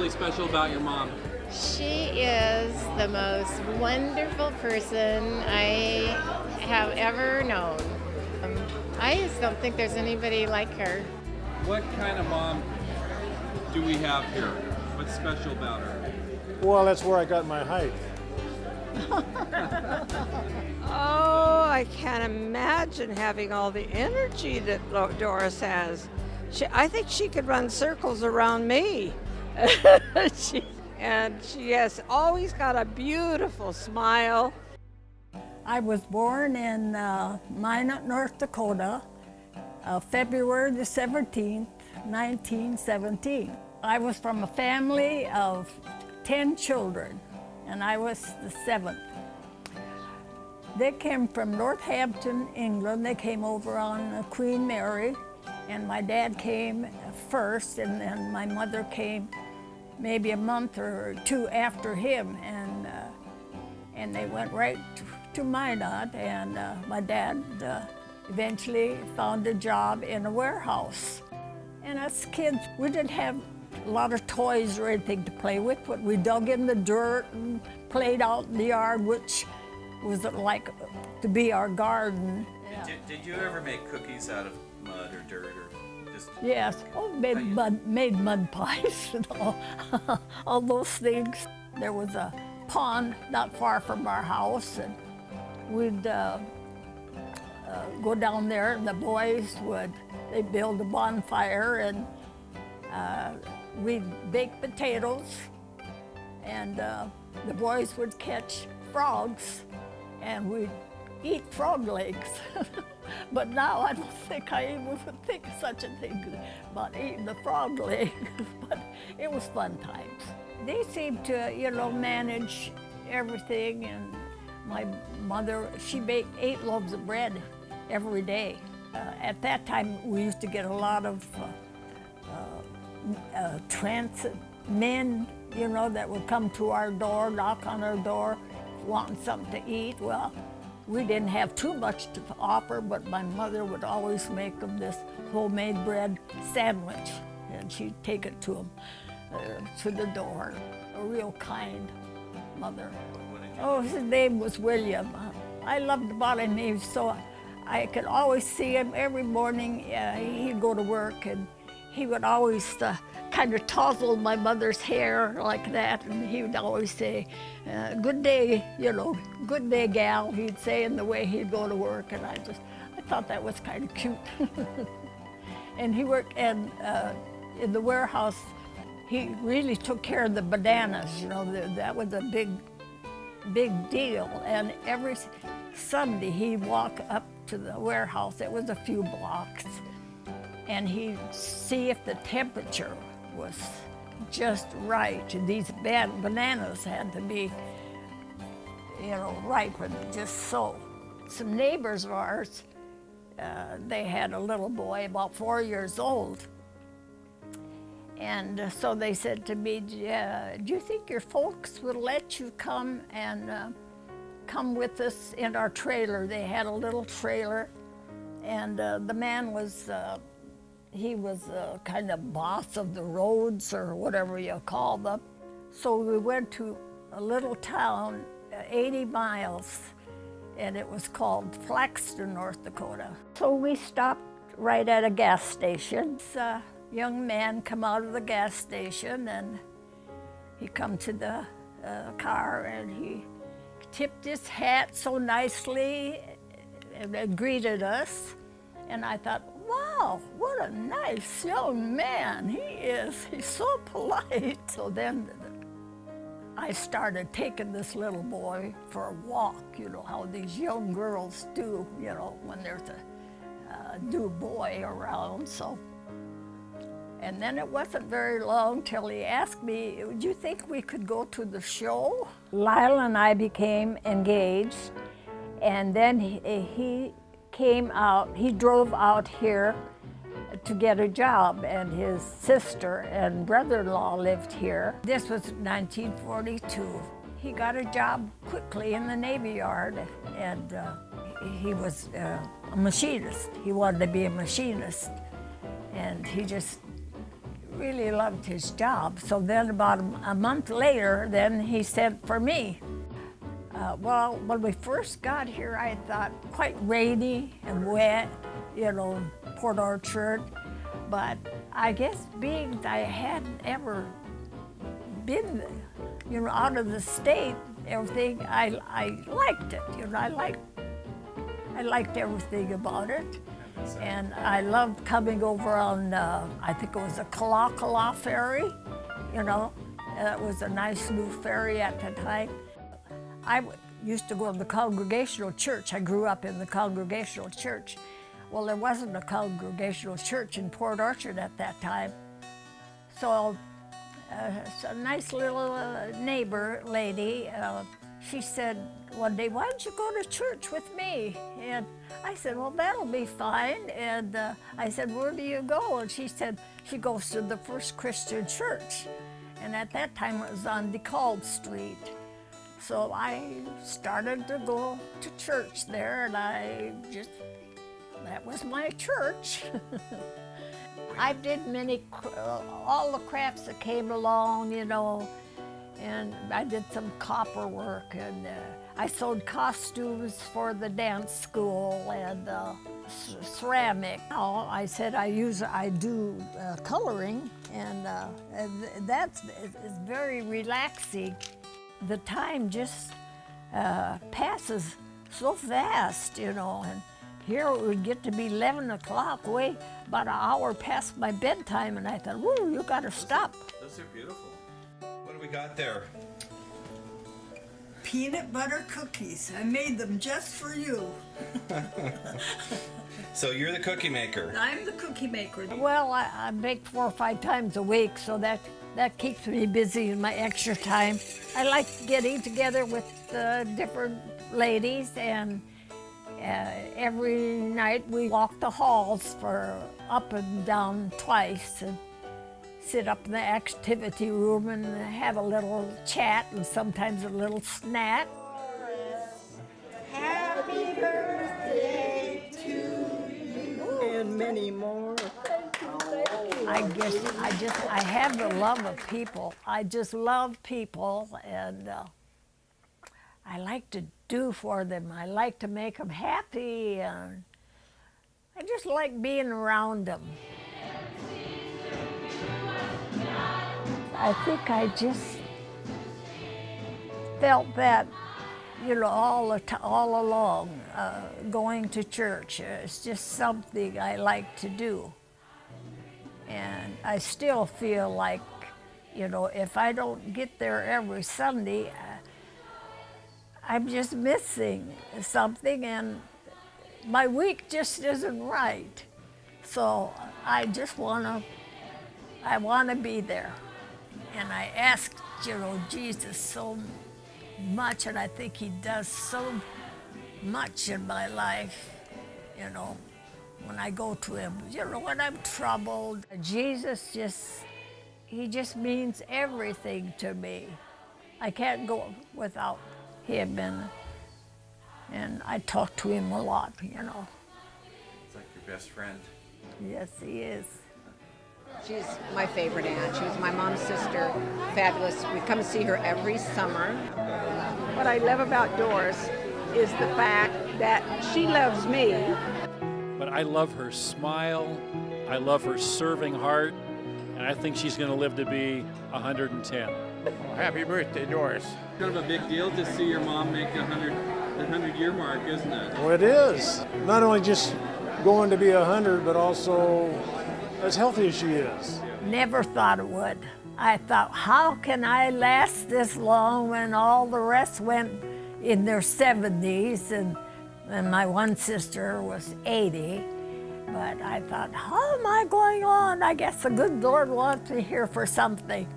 really special about your mom? She is the most wonderful person I have ever known. I just don't think there's anybody like her. What kind of mom do we have here? What's special about her? Well, that's where I got my height. Oh, I can't imagine having all the energy that Doris has. I think she could run circles around me. She has always got a beautiful smile. I was born in Minot, North Dakota, February the 17th, 1917. I was from a family of 10 children, and I was the 7th. They came from Northampton, England. They came over on Queen Mary, and my dad came first, and then my mother came maybe a month or two after him, and they went right to Minot, and my dad eventually found a job in a warehouse. And as kids, we didn't have a lot of toys or anything to play with, but we dug in the dirt and played out in the yard, which was like to be our garden. Yeah. Did you ever make cookies out of mud or dirt or just? Yes, made mud pies and all those things. There was a pond not far from our house, and we'd go down there, and the boys they'd build a bonfire, and we'd bake potatoes, and the boys would catch frogs, and we'd eat frog legs. But now I don't think I even would think of such a thing about eating the frog leg, but it was fun times. They seemed to, manage everything, and my mother, she baked 8 loaves of bread every day. At that time, we used to get a lot of transit men, that would come to our door, knock on our door, wanting something to eat. Well, we didn't have too much to offer, but my mother would always make them this homemade bread sandwich, and she'd take it to them to the door. A real kind mother. Oh, his name was William. I loved about him. He was so, I could always see him every morning. He'd go to work, and he would always kind of touzle my mother's hair like that, and he would always say, good day, good day, gal, he'd say in the way he'd go to work, and I thought that was kind of cute. And he worked in the warehouse. He really took care of the bananas, that was a big deal. And every Sunday he'd walk up to the warehouse. It was a few blocks, and he'd see if the temperature was just right. These bananas had to be, ripened just so. Some neighbors of ours, they had a little boy about 4 years old. And so they said to me, do you think your folks would let you come and come with us in our trailer? They had a little trailer, and the man was, he was kind of boss of the roads or whatever you call them. So we went to a little town, 80 miles, and it was called Flaxton, North Dakota. So we stopped right at a gas station. This young man come out of the gas station, and he come to the car, and he tipped his hat so nicely and greeted us. And I thought, wow, what a nice young man he is. He's so polite. So then I started taking this little boy for a walk, how these young girls do, when there's a new boy around. So, and then it wasn't very long till he asked me, do you think we could go to the show? Lyle and I became engaged, and then he came out, he drove out here to get a job, and his sister and brother-in-law lived here. This was 1942. He got a job quickly in the Navy Yard, and he was a machinist. He wanted to be a machinist, and he just really loved his job. So then about a month later, then he sent for me. Well, when we first got here, I thought quite rainy and wet, you know, Port Orchard. But I guess being I hadn't ever been, you know, out of the state, everything, I liked it. You know, I liked everything about it. And I loved coming over on, I think it was a Kalakala ferry, you know. It was a nice new ferry at the time. I used to go to the Congregational Church. I grew up in the Congregational Church. Well, there wasn't a Congregational Church in Port Orchard at that time. So a nice little neighbor lady, she said one day, "Why don't you go to church with me?" And I said, "Well, that'll be fine." And I said, "Where do you go?" And she said, she goes to the First Christian Church. And at that time it was on DeKalb Street. So I started to go to church there, and that was my church. I did all the crafts that came along, you know, and I did some copper work, and I sewed costumes for the dance school and ceramic. I said I do coloring, and that's very relaxing. The time just passes so fast, you know, and here it would get to be 11 o'clock, about an hour past my bedtime, and I thought, "Whoa, you gotta stop." Those are beautiful. What do we got there? Peanut butter cookies. I made them just for you. So you're the cookie maker. I'm the cookie maker. Well, I bake 4 or 5 times a week, so that keeps me busy in my extra time. I like getting together with different ladies, and every night we walk the halls for up and down twice, and sit up in the activity room and have a little chat and sometimes a little snack. Happy birthday to you. And many more. I guess I have the love of people. I just love people, and I like to do for them. I like to make them happy, and I just like being around them. I think I just felt that, you know, all along, going to church. It's just something I like to do. And I still feel like, you know, if I don't get there every Sunday, I'm just missing something, and my week just isn't right. So I just want to be there. And I asked, you know, Jesus so much, and I think he does so much in my life, you know, when I go to him, you know, when I'm troubled. Jesus he just means everything to me. I can't go without him, and I talk to him a lot, you know. It's like your best friend. Yes, he is. She's my favorite aunt. She was my mom's sister. Fabulous. We come see her every summer. What I love about Doris is the fact that she loves me. But I love her smile. I love her serving heart. And I think she's going to live to be 110. Well, happy birthday, Doris. Kind of a big deal to see your mom make the 100-year mark, isn't it? Well, it is. Not only just going to be 100, but also as healthy as she is. Never thought it would. I thought, how can I last this long when all the rest went in their 70s, and my one sister was 80. But I thought, how am I going on? I guess the good Lord wants me here for something.